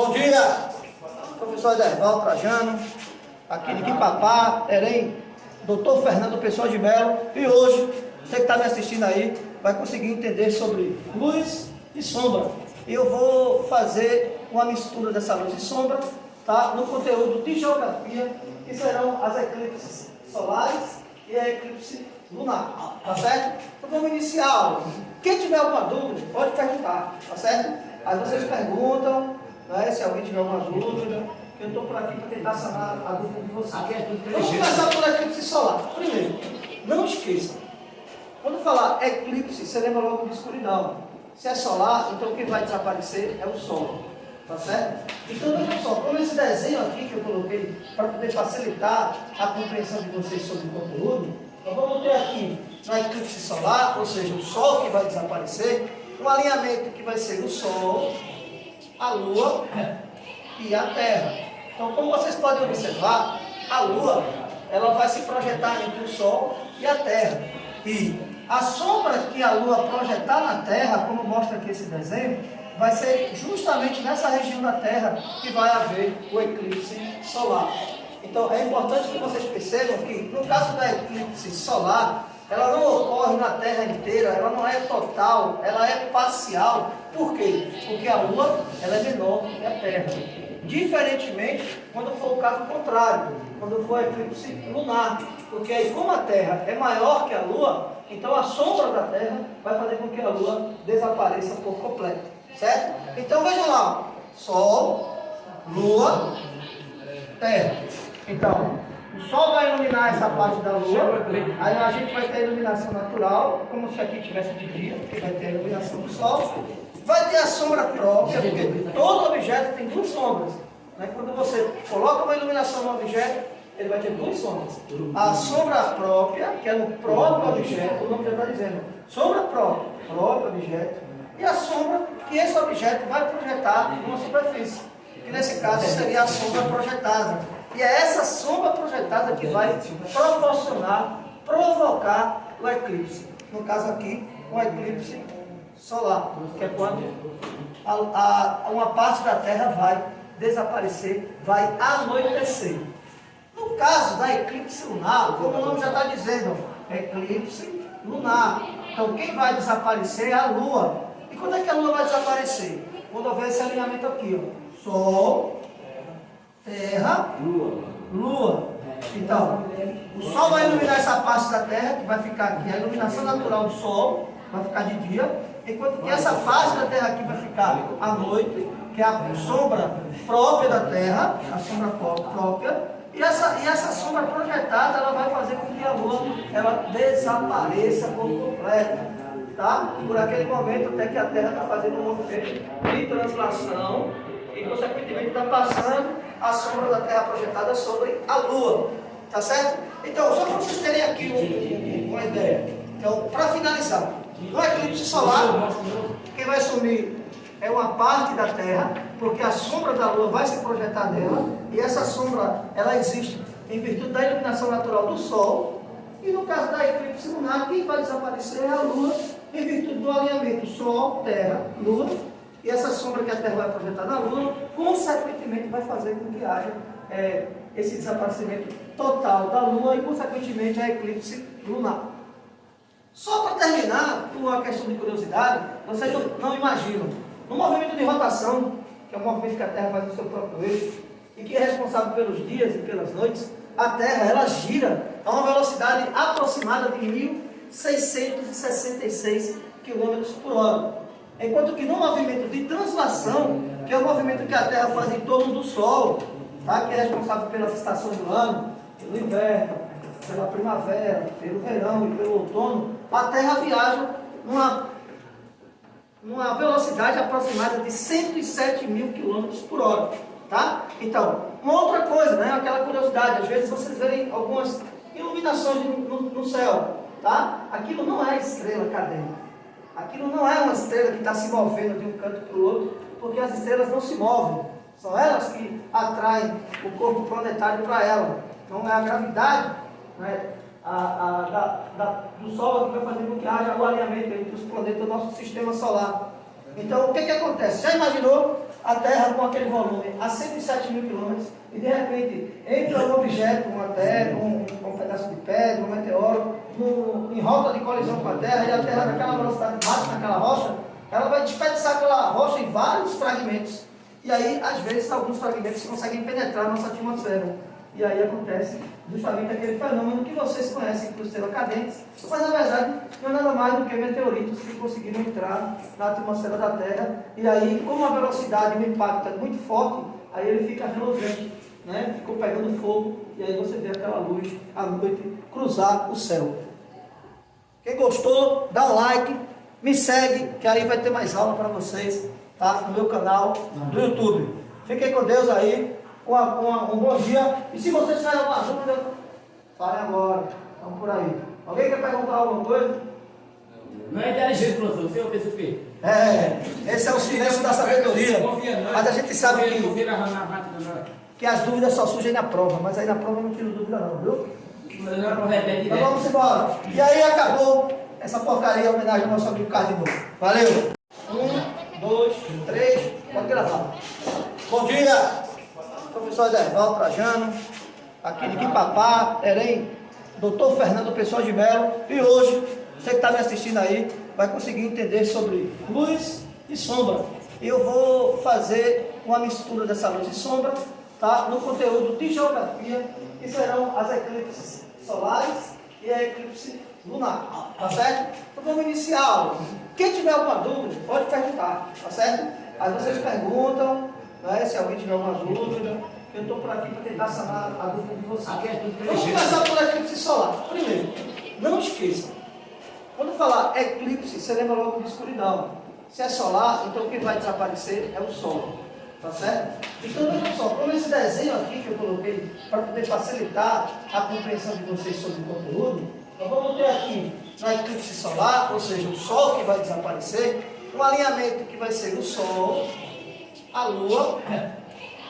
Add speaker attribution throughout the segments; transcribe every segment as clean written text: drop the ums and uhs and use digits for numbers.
Speaker 1: Bom dia, professor Edervaldo Trajano, aqui de Quipapá, Erém, doutor Fernando Pessoa de Melo, e hoje, você que está me assistindo aí, vai conseguir entender sobre luz e sombra. E eu vou fazer uma mistura dessa luz e sombra, tá? No conteúdo de geografia, que serão as eclipses solares e a eclipse lunar, tá certo? Então vamos iniciar a aula. Quem tiver alguma dúvida, pode perguntar, tá certo? Aí vocês perguntam, né, se alguém tiver alguma dúvida, que eu estou por aqui para tentar sanar a dúvida de vocês. Vamos começar por eclipse solar. Primeiro, não esqueçam, quando falar eclipse, você lembra logo de escuridão. Se é solar, então quem vai desaparecer é o Sol, tá certo? Então veja só, como esse desenho aqui que eu coloquei para poder facilitar a compreensão de vocês sobre o conteúdo, nós vamos ter aqui na eclipse solar, ou seja, o Sol que vai desaparecer, um alinhamento que vai ser o Sol, a Lua e a Terra. Então, como vocês podem observar, a Lua ela vai se projetar entre o Sol e a Terra. E a sombra que a Lua projetar na Terra, como mostra aqui esse desenho, vai ser justamente nessa região da Terra que vai haver o eclipse solar. Então, é importante que vocês percebam que, no caso da eclipse solar, ela não ocorre na Terra inteira, ela não é total, ela é parcial. Por quê? Porque a Lua ela é menor que a Terra. Diferentemente, quando for o caso contrário, quando for a eclipse lunar. Porque aí, como a Terra é maior que a Lua, então a sombra da Terra vai fazer com que a Lua desapareça por completo. Certo? Então vejam lá, Sol, Lua, Terra. Então, o Sol vai iluminar essa parte da Lua, aí a gente vai ter a iluminação natural, como se aqui tivesse de dia, porque vai ter a iluminação do Sol. Vai ter a sombra própria, porque todo objeto tem duas sombras. Né? Quando você coloca uma iluminação no objeto, ele vai ter duas sombras. A sombra própria, que é no próprio objeto, o nome já está dizendo, sombra própria, próprio objeto, e a sombra que esse objeto vai projetar numa superfície, que nesse caso seria a sombra projetada. E é essa sombra projetada que vai proporcionar, provocar o eclipse. No caso aqui, o eclipse solar, que é quando uma parte da Terra vai desaparecer, vai anoitecer. No caso da eclipse lunar, como o nome já está dizendo, eclipse lunar. Então quem vai desaparecer é a Lua. E quando é que a Lua vai desaparecer? Quando houver esse alinhamento aqui, ó. Sol, Terra, Lua. Então, o Sol vai iluminar essa parte da Terra, que vai ficar aqui, a iluminação natural do Sol, vai ficar de dia, enquanto que essa parte da Terra aqui vai ficar à noite, que é a sombra própria da Terra, a sombra própria, e essa sombra projetada, ela vai fazer com que a Lua ela desapareça por completo. Tá? Por aquele momento até que a Terra está fazendo um movimento de translação e, consequentemente, está passando a sombra da Terra projetada sobre a Lua. Tá certo? Então, só para vocês terem aqui uma ideia. Então, para finalizar, no eclipse solar, quem vai sumir é uma parte da Terra, porque a sombra da Lua vai se projetar nela, e essa sombra, ela existe em virtude da iluminação natural do Sol. E no caso da eclipse lunar, quem vai desaparecer é a Lua, em virtude do alinhamento Sol, Terra, Lua, e essa sombra que a Terra vai projetar na Lua, consequentemente vai fazer com que haja esse desaparecimento total da Lua e, consequentemente, a eclipse lunar. Só para terminar, por uma questão de curiosidade, vocês não imaginam, no movimento de rotação, que é um movimento que a Terra faz no seu próprio eixo, e que é responsável pelos dias e pelas noites, a Terra ela gira a uma velocidade aproximada de 1.666 km por hora. Enquanto que no movimento de translação, que é o movimento que a Terra faz em torno do Sol, tá? Que é responsável pelas estações do ano, pelo inverno, pela primavera, pelo verão e pelo outono, a Terra viaja numa velocidade aproximada de 107.000 km por hora. Tá? Então, uma outra coisa, né? Aquela curiosidade, às vezes vocês verem algumas iluminações no céu, tá? Aquilo não é estrela cadente, aquilo não é uma estrela que está se movendo de um canto para o outro, porque as estrelas não se movem, são elas que atraem o corpo planetário para ela. Então é a gravidade, né, do Sol que vai fazer com que haja o alinhamento entre os planetas do nosso sistema solar. Então o que acontece? Já imaginou a Terra com aquele volume a 107 mil quilômetros, e de repente entra um objeto, uma terra, um pedaço de pedra, um meteoro, em rota de colisão com a Terra, e a Terra naquela velocidade bate naquela rocha, ela vai desperdiçar aquela rocha em vários fragmentos. E aí, às vezes, alguns fragmentos conseguem penetrar na nossa atmosfera. E aí acontece justamente aquele fenômeno que vocês conhecem por estrela cadente, mas na verdade não é nada mais do que meteoritos que conseguiram entrar na atmosfera da Terra. E aí, como a velocidade do impacto é muito forte, aí ele fica reluzente, né? Ficou pegando fogo, e aí você vê aquela luz à noite cruzar o céu. Quem gostou, dá um like, me segue, que aí vai ter mais aula para vocês, tá? No meu canal do YouTube. Fiquem com Deus aí, um bom dia. E se vocês tiverem alguma dúvida, falem agora, vamos por aí. Alguém quer perguntar alguma coisa?
Speaker 2: Não é inteligente, professor, você pensa o quê?
Speaker 1: Esse é o silêncio da sabedoria. Mas a gente sabe que as dúvidas só surgem na prova, mas aí na prova eu não tiro dúvida não, viu? Então vamos embora. E aí acabou essa porcaria, em homenagem ao nosso amigo Carlos. Valeu! 1, 2, 3, pode gravar. Bom dia, professor Edervaldo Trajano, aqui de Quipapá, Erém, doutor Fernando Pessoa de Melo, e hoje, você que está me assistindo aí, vai conseguir entender sobre luz e sombra. E eu vou fazer uma mistura dessa luz e sombra, tá? No conteúdo de geografia, que serão as eclipses solares e a eclipse lunar, tá certo? Então vamos iniciar a aula. Quem tiver alguma dúvida, pode perguntar, tá certo? Aí vocês perguntam, né, se alguém tiver alguma dúvida. Eu estou por aqui para tentar sanar a dúvida de vocês. Vamos começar pela eclipse solar. Primeiro, não esqueça, quando falar eclipse, você lembra logo de escuridão. Se é solar, então quem vai desaparecer é o Sol. Tá certo? Então, veja só, como esse desenho aqui que eu coloquei para poder facilitar a compreensão de vocês sobre o conteúdo, nós vamos ter aqui na eclipse solar, ou seja, o Sol que vai desaparecer, um alinhamento que vai ser o Sol, a Lua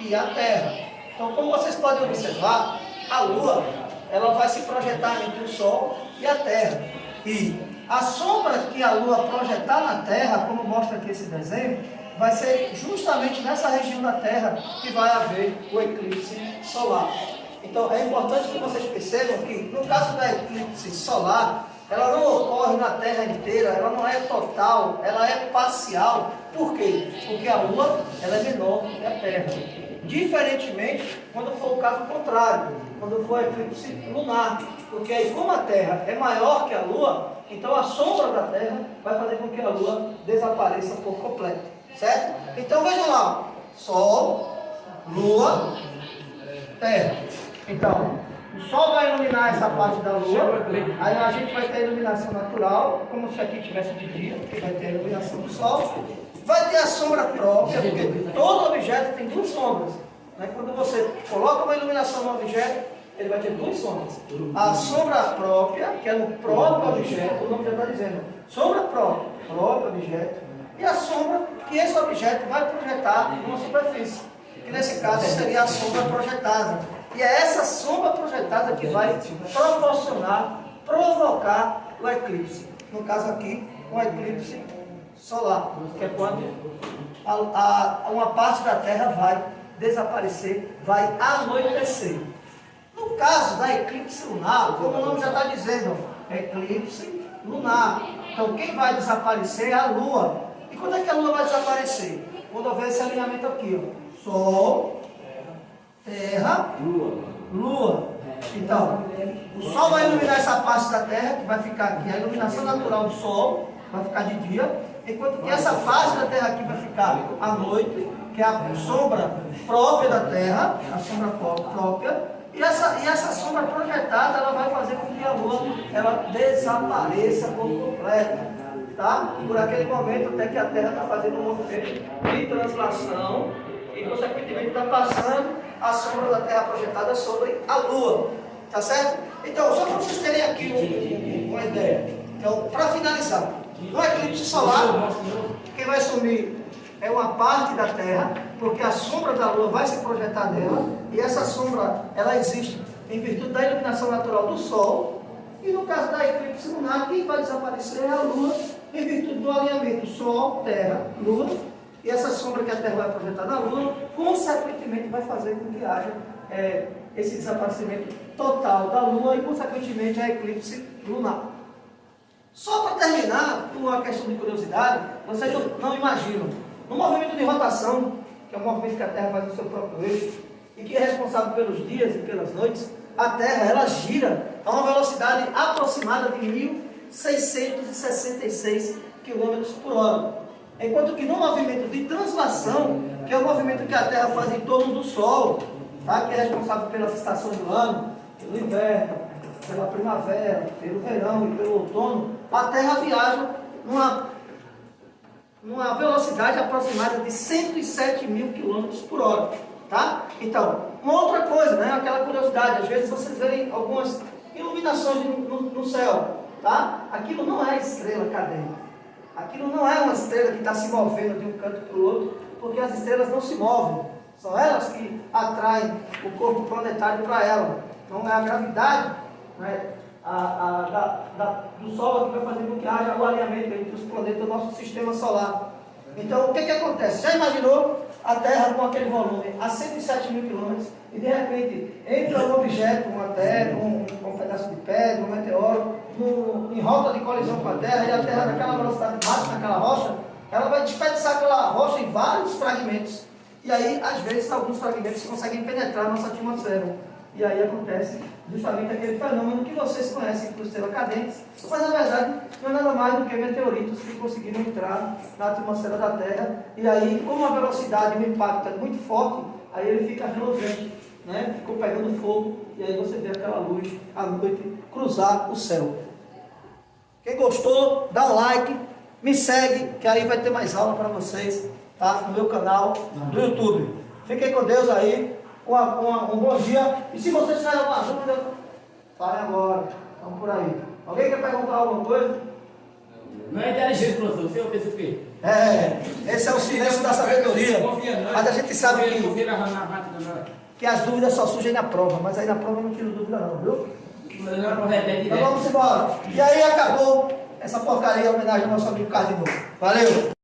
Speaker 1: e a Terra. Então, como vocês podem observar, a Lua ela vai se projetar entre o Sol e a Terra. E a sombra que a Lua projetar na Terra, como mostra aqui esse desenho, vai ser justamente nessa região da Terra que vai haver o eclipse solar. Então é importante que vocês percebam que no caso da eclipse solar, ela não ocorre na Terra inteira, ela não é total, ela é parcial. Por quê? Porque a Lua ela é menor que a Terra. Diferentemente quando for o caso contrário, quando for a eclipse lunar. Porque aí como a Terra é maior que a Lua, então a sombra da Terra vai fazer com que a Lua desapareça por completo. Certo? Então vejam lá, Sol, Lua, Terra. Então, o Sol vai iluminar essa parte da Lua, aí a gente vai ter a iluminação natural, como se aqui tivesse de dia, porque vai ter a iluminação do Sol. Vai ter a sombra própria, porque todo objeto tem duas sombras. Né? Quando você coloca uma iluminação no objeto, ele vai ter duas sombras. A sombra própria, que é no próprio objeto, o nome já está dizendo, sombra própria, próprio objeto. E a sombra que esse objeto vai projetar numa superfície, que nesse caso seria a sombra projetada. E é essa sombra projetada que vai proporcionar, provocar o eclipse. No caso aqui, um eclipse solar, que é quando uma parte da Terra vai desaparecer, vai anoitecer. No caso da eclipse lunar, como o nome já está dizendo, eclipse lunar. Então quem vai desaparecer é a Lua. E quando é que a Lua vai desaparecer? Quando houver esse alinhamento aqui, ó. Sol, Terra, Lua. Então, o Sol vai iluminar essa parte da Terra, que vai ficar aqui, a iluminação natural do Sol, vai ficar de dia, enquanto que essa parte da Terra aqui vai ficar à noite, que é a sombra própria da Terra, a sombra própria, e essa sombra projetada, ela vai fazer com que a Lua ela desapareça por completo. Tá? Por aquele momento até que a Terra está fazendo um movimento de translação e consequentemente está passando a sombra da Terra projetada sobre a Lua, tá certo? Então, só para vocês terem aqui uma ideia. Então, para finalizar, no eclipse solar, quem vai sumir é uma parte da Terra, porque a sombra da Lua vai se projetar nela, e essa sombra, ela existe em virtude da iluminação natural do Sol, e no caso da eclipse lunar, quem vai desaparecer é a Lua, em virtude do alinhamento Sol, Terra, Lua, E essa sombra que a Terra vai projetar na Lua, consequentemente vai fazer com que haja esse desaparecimento total da Lua e, consequentemente, a eclipse lunar. Só para terminar, por uma questão de curiosidade, vocês não imaginam, no movimento de rotação, que é um movimento que a Terra faz no seu próprio eixo, e que é responsável pelos dias e pelas noites, a Terra ela gira a uma velocidade aproximada de 1.666 km por hora. Enquanto que no movimento de translação, que é o movimento que a Terra faz em torno do Sol, tá? Que é responsável pelas estações do ano, pelo inverno, pela primavera, pelo verão e pelo outono, a Terra viaja numa velocidade aproximada de 107 mil km por hora. Tá? Então, uma outra coisa, né? Aquela curiosidade, às vezes vocês verem algumas iluminações no céu, tá? Aquilo não é estrela cadente, aquilo não é uma estrela que está se movendo de um canto para o outro, porque as estrelas não se movem, são elas que atraem o corpo planetário para ela, não é a gravidade, né? Do Sol que vai fazer com que haja o alinhamento entre os planetas do nosso sistema solar. Então, o que acontece? Já imaginou a Terra com aquele volume a 107 mil quilômetros e, de repente, entra um objeto, uma terra, um pedaço de pedra, um meteoro, em rota de colisão com a Terra, e a Terra, naquela velocidade baixa, naquela rocha, ela vai despedaçar aquela rocha em vários fragmentos. E aí, às vezes, alguns fragmentos conseguem penetrar a nossa atmosfera. E aí acontece justamente aquele fenômeno que vocês conhecem por estrelas cadentes, mas na verdade não é nada mais do que meteoritos que conseguiram entrar na atmosfera da Terra, e aí, como a velocidade do impacto é muito forte, aí ele fica reluzente, né? Ficou pegando fogo, e aí você vê aquela luz à noite cruzar o céu. Quem gostou, dá um like, me segue, que aí vai ter mais aula para vocês, tá? No meu canal do YouTube. Fiquem com Deus aí. Um bom dia. E se vocês tiverem alguma dúvida, falem agora. Vamos por aí. Alguém quer perguntar alguma coisa?
Speaker 2: Não é inteligente, professor. Você é o PCP.
Speaker 1: Esse é o silêncio da sabedoria. Mas a gente sabe que as dúvidas só surgem na prova. Mas aí na prova eu não tiro dúvida não, viu? Então vamos embora. E aí acabou essa porcaria em homenagem ao nosso amigo Carlos de novo. Valeu!